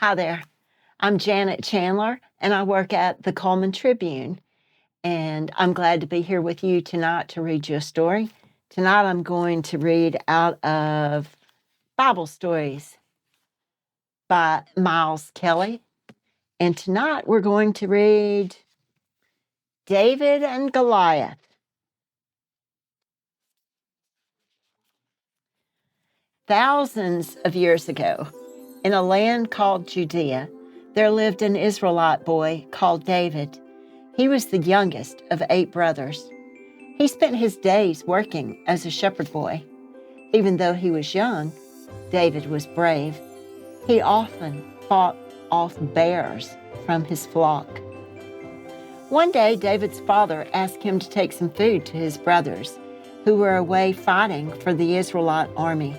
Hi there. I'm Janet Chandler, and I work at the Cullman Tribune. And I'm glad to be here with you tonight to read you a story. Tonight I'm going to read out of Bible Stories by Miles Kelly. And tonight we're going to read David and Goliath. Thousands of years ago, in a land called Judea, there lived an Israelite boy called David. He was the youngest of 8 brothers. He spent his days working as a shepherd boy. Even though he was young, David was brave. He often fought off bears from his flock. One day, David's father asked him to take some food to his brothers, who were away fighting for the Israelite army.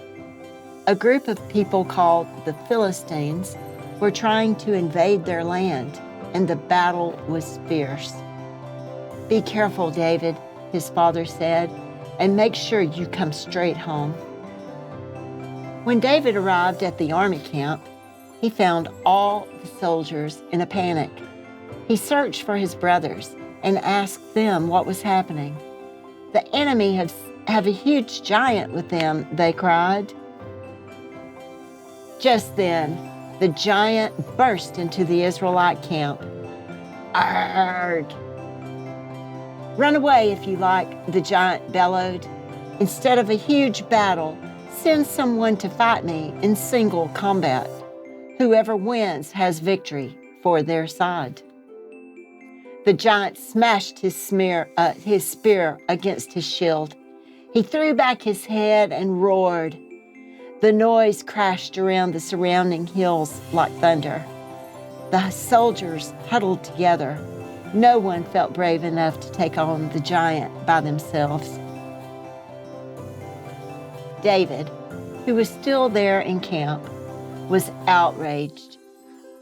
A group of people called the Philistines were trying to invade their land, and the battle was fierce. "Be careful, David," his father said, "and make sure you come straight home." When David arrived at the army camp, he found all the soldiers in a panic. He searched for his brothers and asked them what was happening. "The enemy have a huge giant with them," they cried. Just then, the giant burst into the Israelite camp. "Arrgh! Run away if you like," the giant bellowed. "Instead of a huge battle, send someone to fight me in single combat. Whoever wins has victory for their side." The giant smashed his spear against his shield. He threw back his head and roared. The noise crashed around the surrounding hills like thunder. The soldiers huddled together. No one felt brave enough to take on the giant by themselves. David, who was still there in camp, was outraged.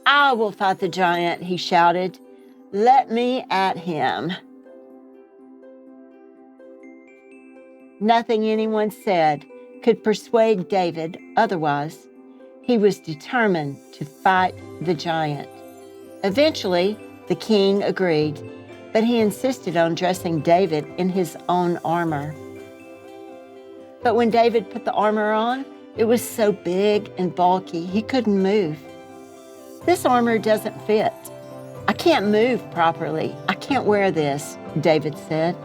"I will fight the giant," he shouted. "Let me at him." Nothing anyone said could persuade David otherwise. He was determined to fight the giant. Eventually, the king agreed, but he insisted on dressing David in his own armor. But when David put the armor on, it was so big and bulky he couldn't move. "This armor doesn't fit. I can't move properly. I can't wear this," David said.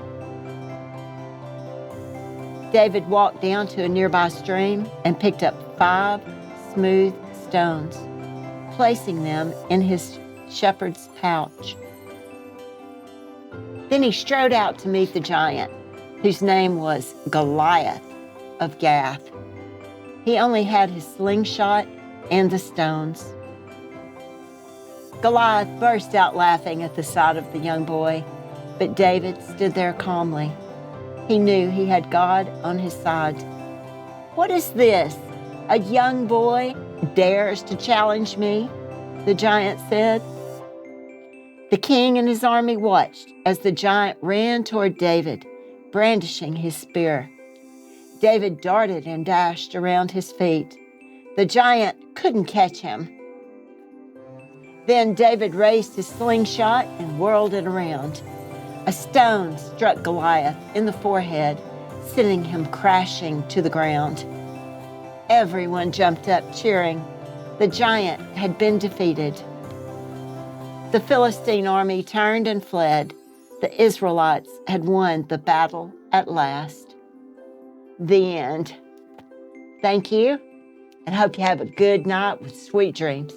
David walked down to a nearby stream and picked up 5 smooth stones, placing them in his shepherd's pouch. Then he strode out to meet the giant, whose name was Goliath of Gath. He only had his slingshot and the stones. Goliath burst out laughing at the sight of the young boy, but David stood there calmly. He knew he had God on his side. "What is this? A young boy dares to challenge me?" the giant said. The king and his army watched as the giant ran toward David, brandishing his spear. David darted and dashed around his feet. The giant couldn't catch him. Then David raised his slingshot and whirled it around. A stone struck Goliath in the forehead, sending him crashing to the ground. Everyone jumped up, cheering. The giant had been defeated. The Philistine army turned and fled. The Israelites had won the battle at last. The end. Thank you, and hope you have a good night with sweet dreams.